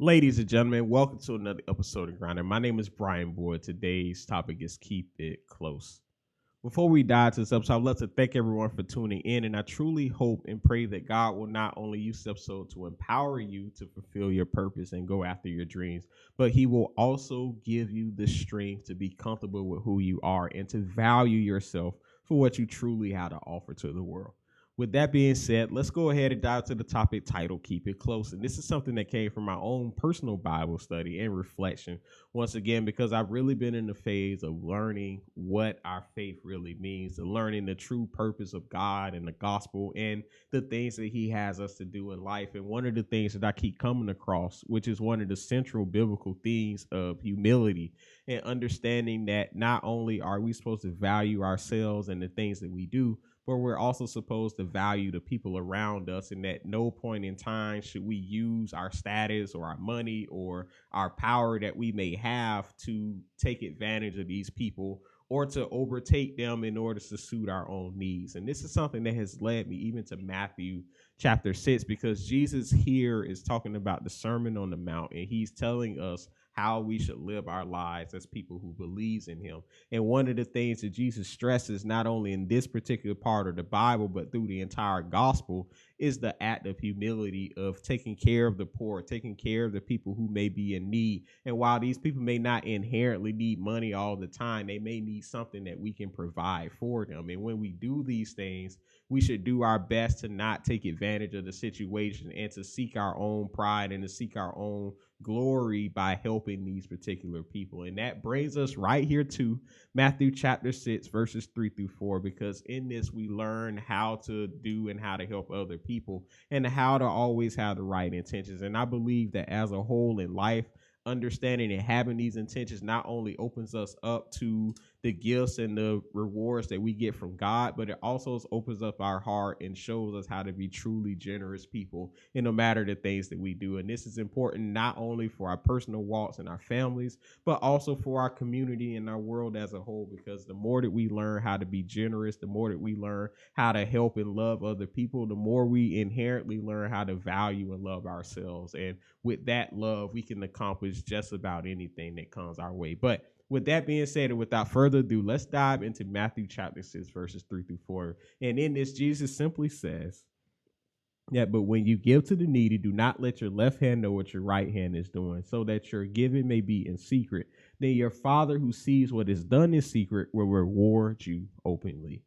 Ladies and gentlemen, welcome to another episode of Grinder. My name is Brian Boyd. Today's topic is keep it close. Before we dive to this episode, I'd love to thank everyone for tuning in, and I truly hope and pray that God will not only use this episode to empower you to fulfill your purpose and go after your dreams, but He will also give you the strength to be comfortable with who you are and to value yourself for what you truly have to offer to the world. With that being said, let's go ahead and dive to the topic titled Keep It Close. And this is something that came from my own personal Bible study and reflection. Once again, because I've really been in the phase of learning what our faith really means, to learning the true purpose of God and the gospel and the things that He has us to do in life. And one of the things that I keep coming across, which is one of the central biblical themes of humility and understanding that not only are we supposed to value ourselves and the things that we do, but we're also supposed to value the people around us, and at no point in time should we use our status or our money or our power that we may have to take advantage of these people or to overtake them in order to suit our own needs. And this is something that has led me even to Matthew chapter 6, because Jesus here is talking about the Sermon on the Mount, and He's telling us how we should live our lives as people who believes in Him. And one of the things that Jesus stresses, not only in this particular part of the Bible, but through the entire gospel, is the act of humility, of taking care of the poor, taking care of the people who may be in need. And while these people may not inherently need money all the time, they may need something that we can provide for them. And when we do these things, we should do our best to not take advantage of the situation and to seek our own pride and to seek our own glory by helping these particular people. And that brings us right here to Matthew chapter 6, verses 3-4, because in this we learn how to do and how to help other people and how to always have the right intentions. And I believe that as a whole in life, understanding and having these intentions not only opens us up to the gifts and the rewards that we get from God, but it also opens up our heart and shows us how to be truly generous people in no matter the things that we do. And this is important not only for our personal walks and our families, but also for our community and our world as a whole, because the more that we learn how to be generous, the more that we learn how to help and love other people, the more we inherently learn how to value and love ourselves. And with that love, we can accomplish just about anything that comes our way. But with that being said, and without further ado, let's dive into Matthew chapter 6, verses 3-4. And in this, Jesus simply says, but when you give to the needy, do not let your left hand know what your right hand is doing, so that your giving may be in secret. Then your Father who sees what is done in secret will reward you openly.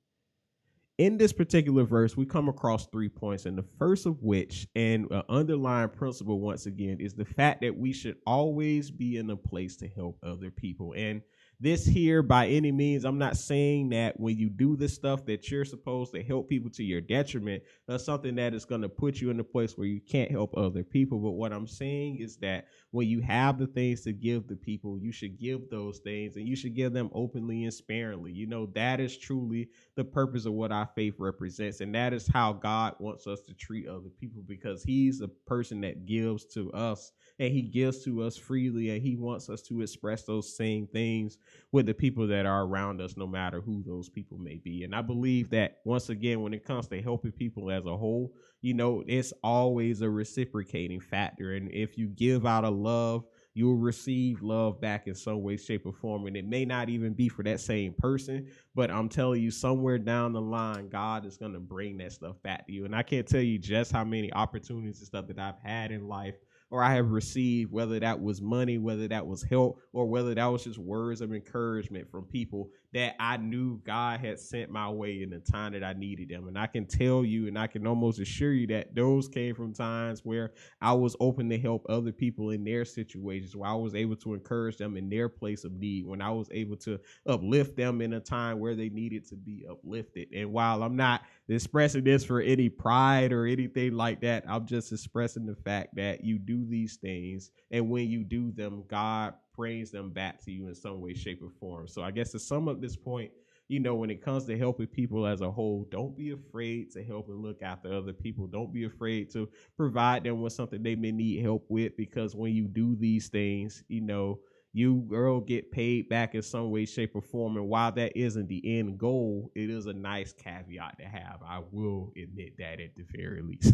In this particular verse, we come across 3 points, and the first of which, and an underlying principle once again, is the fact that we should always be in a place to help other people. And this here, by any means, I'm not saying that when you do this stuff that you're supposed to help people to your detriment. That's something that is going to put you in a place where you can't help other people. But what I'm saying is that when you have the things to give the people, you should give those things, and you should give them openly and sparingly. You know, that is truly the purpose of what our faith represents, and that is how God wants us to treat other people, because He's a person that gives to us, and He gives to us freely, and He wants us to express those same things with the people that are around us, no matter who those people may be. And I believe that, once again, when it comes to helping people as a whole, you know, it's always a reciprocating factor. And if you give out of love, you'll receive love back in some way, shape, or form. And it may not even be for that same person, but I'm telling you, somewhere down the line, God is going to bring that stuff back to you. And I can't tell you just how many opportunities and stuff that I've had in life, or I have received, whether that was money, whether that was help, or whether that was just words of encouragement from people that I knew God had sent my way in the time that I needed them. And I can tell you, and I can almost assure you that those came from times where I was open to help other people in their situations, where I was able to encourage them in their place of need, when I was able to uplift them in a time where they needed to be uplifted. And while I'm not expressing this for any pride or anything like that, I'm just expressing the fact that you do these things, and when you do them, God brings them back to you in some way, shape, or form. So I guess to sum up this point, you know, when it comes to helping people as a whole, don't be afraid to help and look after other people. Don't be afraid to provide them with something they may need help with, because when you do these things, you know, you will get paid back in some way, shape, or form. And while that isn't the end goal, it is a nice caveat to have. I will admit that at the very least.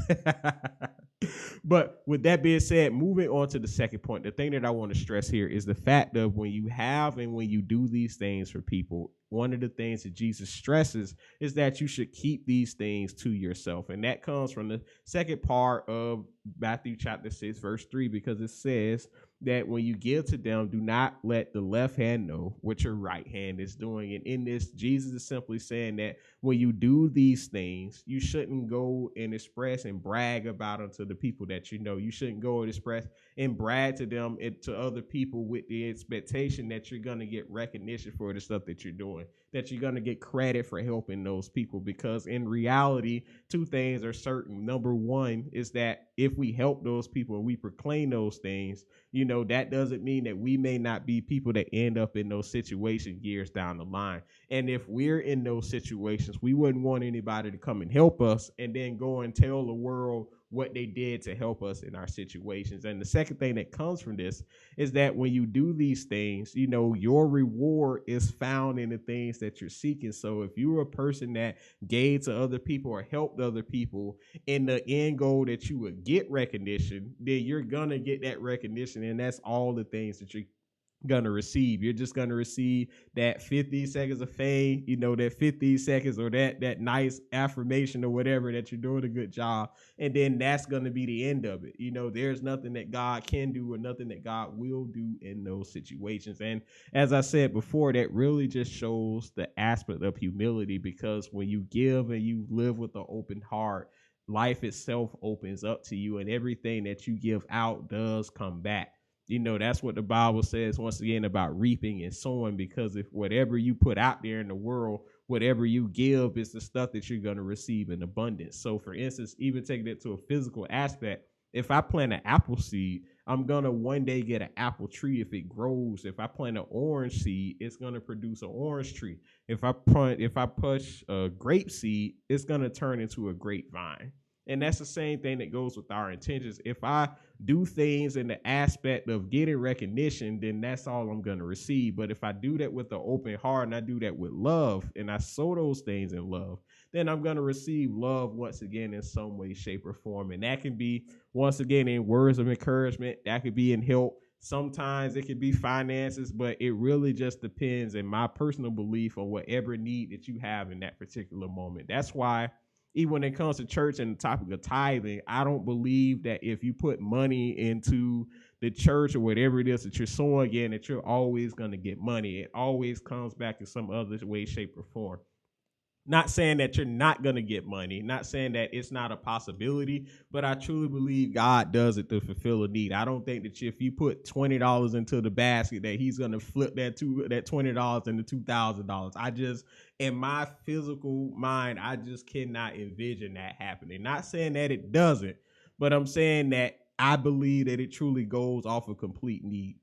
But with that being said, moving on to the second point, the thing that I want to stress here is the fact of when you have and when you do these things for people, one of the things that Jesus stresses is that you should keep these things to yourself. And that comes from the second part of Matthew chapter 6, verse 3, because it says that when you give to them, do not let the left hand know what your right hand is doing. And in this, Jesus is simply saying that when you do these things, you shouldn't go and express and brag about them to the people that you know. You shouldn't go and express and brag to them and to other people with the expectation that you're going to get recognition for the stuff that you're doing, that you're going to get credit for helping those people. Because in reality, two things are certain. Number one is that if we help those people and we proclaim those things, that doesn't mean that we may not be people that end up in those situations years down the line. And if we're in those situations, we wouldn't want anybody to come and help us and then go and tell the world what they did to help us in our situations. And the second thing that comes from this is that when you do these things, your reward is found in the things that you're seeking. So if you're a person that gave to other people or helped other people in the end goal that you would get recognition, then you're going to get that recognition. And that's all the things that you're gonna receive. You're just gonna receive that 15 seconds of fame, that 15 seconds or that nice affirmation or whatever that you're doing a good job, and then that's gonna be the end of it. There's nothing that God can do or nothing that God will do in those situations. And as I said before, that really just shows the aspect of humility, because when you give and you live with an open heart, life itself opens up to you, and everything that you give out does come back. That's what the Bible says once again about reaping and sowing, because if whatever you put out there in the world, whatever you give is the stuff that you're going to receive in abundance. So for instance, even taking it to a physical aspect, if I plant an apple seed, I'm going to one day get an apple tree if it grows. If I plant an orange seed, it's going to produce an orange tree. If I push a grape seed, it's going to turn into a grapevine. And that's the same thing that goes with our intentions. If I do things in the aspect of getting recognition, then that's all I'm going to receive. But if I do that with an open heart and I do that with love and I sow those things in love, then I'm going to receive love once again in some way, shape, or form. And that can be, once again, in words of encouragement. That could be in help. Sometimes it could be finances, but it really just depends, in my personal belief, on whatever need that you have in that particular moment. That's why even when it comes to church and the topic of tithing, I don't believe that if you put money into the church or whatever it is that you're sowing in, that you're always going to get money. It always comes back in some other way, shape, or form. Not saying that you're not going to get money, not saying that it's not a possibility, but I truly believe God does it to fulfill a need. I don't think that if you put $20 into the basket that he's going to flip that $20 into $2,000. I just, in my physical mind, I just cannot envision that happening. Not saying that it doesn't, but I'm saying that I believe that it truly goes off a complete need.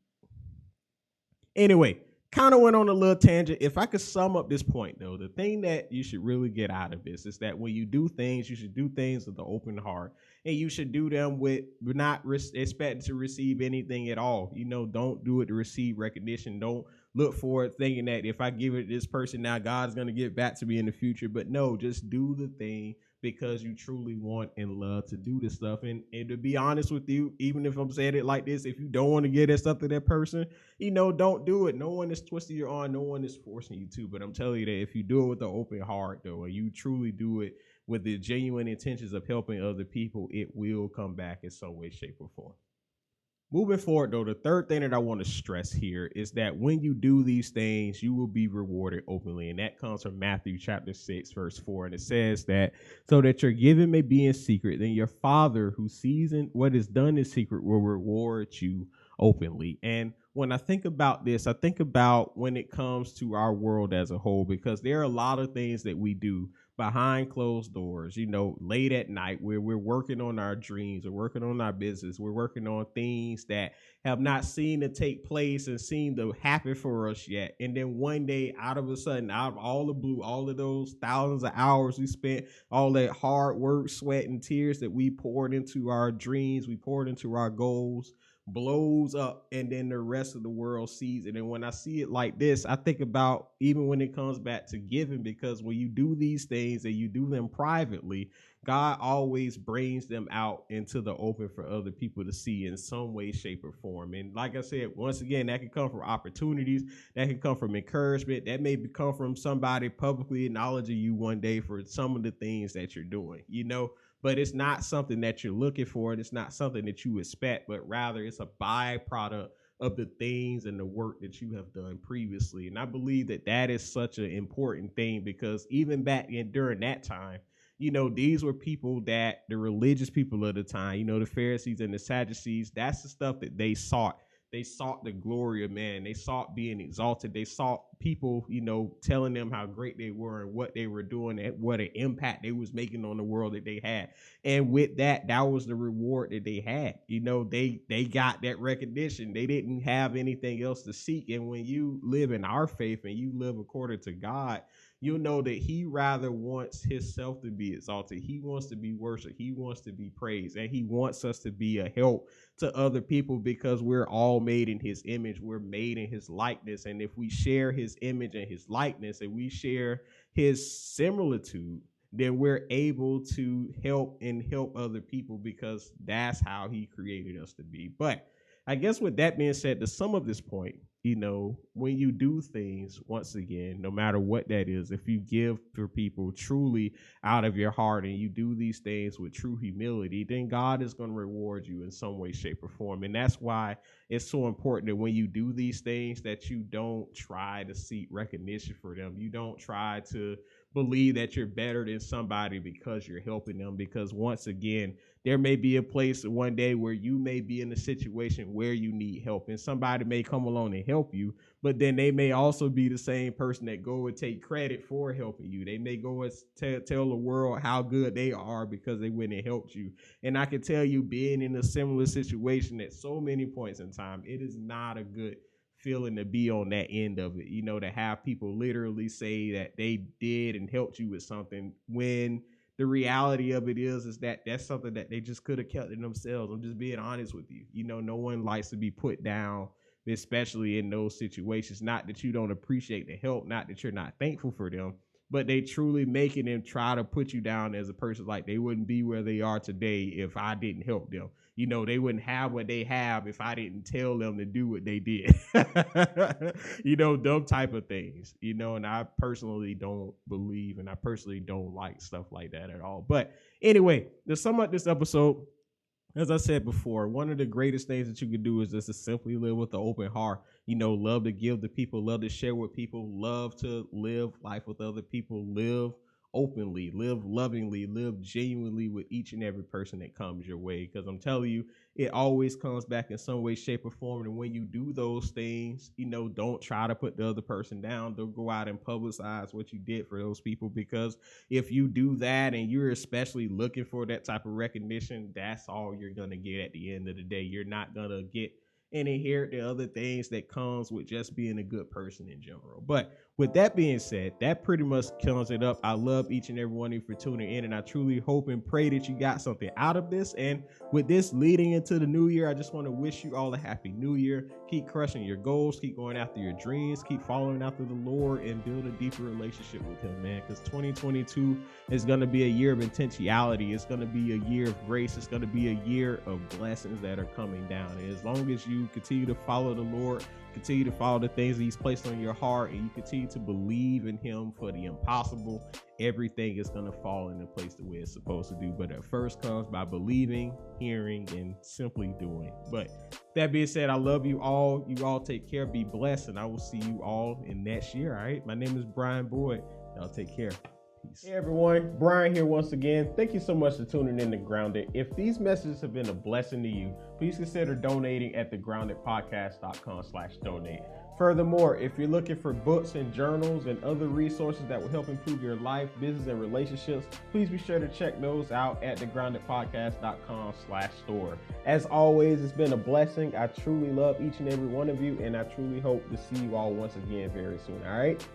Anyway, kind of went on a little tangent. If I could sum up this point, though, the thing that you should really get out of this is that when you do things, you should do things with an open heart, and you should do them with not expecting to receive anything at all. Don't do it to receive recognition. Don't look for it thinking that if I give it to this person now, God's going to get back to me in the future. But no, just do the thing because you truly want and love to do this stuff. And to be honest with you, even if I'm saying it like this, if you don't want to give that stuff to that person, don't do it. No one is twisting your arm. No one is forcing you to. But I'm telling you that if you do it with an open heart, though, and you truly do it with the genuine intentions of helping other people, it will come back in some way, shape, or form. Moving forward, though, the third thing that I want to stress here is that when you do these things, you will be rewarded openly. And that comes from Matthew chapter 6, verse 4. And it says that so that your giving may be in secret, then your Father who sees what is done in secret will reward you openly. And when I think about this, I think about when it comes to our world as a whole, because there are a lot of things that we do behind closed doors, late at night, where we're working on our dreams, we're working on our business, we're working on things that have not seen to take place and seem to happen for us yet. And then one day, out of a sudden, out of all the blue, all of those thousands of hours we spent, all that hard work, sweat, and tears that we poured into our dreams, we poured into our goals, blows up and then the rest of the world sees it. And when I see it like this, I think about even when it comes back to giving, because when you do these things and you do them privately, God always brings them out into the open for other people to see in some way, shape, or form. And like I said, once again, that can come from opportunities, that can come from encouragement, that may come from somebody publicly acknowledging you one day for some of the things that you're doing, but it's not something that you're looking for, and it's not something that you expect, but rather it's a byproduct of the things and the work that you have done previously. And I believe that that is such an important thing, because even back in during that time, these were people that the religious people of the time, the Pharisees and the Sadducees, that's the stuff that they sought. They sought the glory of man. They sought being exalted. They sought people, telling them how great they were and what they were doing and what an impact they was making on the world that they had. And with that, that was the reward that they had. They got that recognition. They didn't have anything else to seek. And when you live in our faith and you live according to God, you'll know that he rather wants himself to be exalted. He wants to be worshiped. He wants to be praised. And he wants us to be a help to other people, because we're all made in his image. We're made in his likeness. And if we share his image and his likeness, and we share his similitude, then we're able to help other people, because that's how he created us to be. But I guess with that being said, to sum up this point, when you do things, once again, no matter what that is, if you give for people truly out of your heart and you do these things with true humility, then God is going to reward you in some way, shape, or form. And that's why it's so important that when you do these things, that you don't try to seek recognition for them. You don't try to believe that you're better than somebody because you're helping them, because once again, there may be a place one day where you may be in a situation where you need help, and somebody may come along and help you, but then they may also be the same person that go and take credit for helping you. They may go and tell the world how good they are because they went and helped you. And I can tell you, being in a similar situation at so many points in time, it is not a good feeling to be on that end of it, to have people literally say that they did and helped you with something, when the reality of it is that that's something that they just could have kept in themselves. I'm just being honest with you. No one likes to be put down, especially in those situations. Not that you don't appreciate the help, not that you're not thankful for them, but they truly make it and try to put you down as a person, like they wouldn't be where they are today if I didn't help them. They wouldn't have what they have if I didn't tell them to do what they did. Dumb type of things, and I personally don't believe, and I personally don't like stuff like that at all. But anyway, to sum up this episode, as I said before, one of the greatest things that you can do is just to simply live with an open heart. Love to give to people, love to share with people, love to live life with other people, live openly, live lovingly, live genuinely with each and every person that comes your way. Because I'm telling you, it always comes back in some way, shape, or form. And when you do those things, don't try to put the other person down. Don't go out and publicize what you did for those people, because if you do that and you're especially looking for that type of recognition, that's all you're going to get at the end of the day. You're not going to get and inherit the other things that comes with just being a good person in general. But with that being said, that pretty much sums it up. I love each and every one of you for tuning in, and I truly hope and pray that you got something out of this. And with this leading into the new year, I just want to wish you all a happy new year. Keep crushing your goals, keep going after your dreams, keep following after the Lord, and build a deeper relationship with him, man, because 2022 is going to be a year of intentionality. It's going to be a year of grace. It's going to be a year of blessings that are coming down. And as long as you continue to follow the Lord, continue to follow the things that he's placed on your heart, and you continue to believe in him for the impossible, everything is going to fall into place the way it's supposed to do. But it first comes by believing, hearing, and simply doing. But that being said, I love you all. You all take care, be blessed, and I will see you all in next year. All right. My name is Brian Boyd. Y'all take care. Peace. Hey everyone, Brian here once again. Thank you so much for tuning in to Grounded. If these messages have been a blessing to you, please consider donating at thegroundedpodcast.com/donate. Furthermore, if you're looking for books and journals and other resources that will help improve your life, business, and relationships, please be sure to check those out at thegroundedpodcast.com/store. As always, it's been a blessing. I truly love each and every one of you, and I truly hope to see you all once again very soon. All right.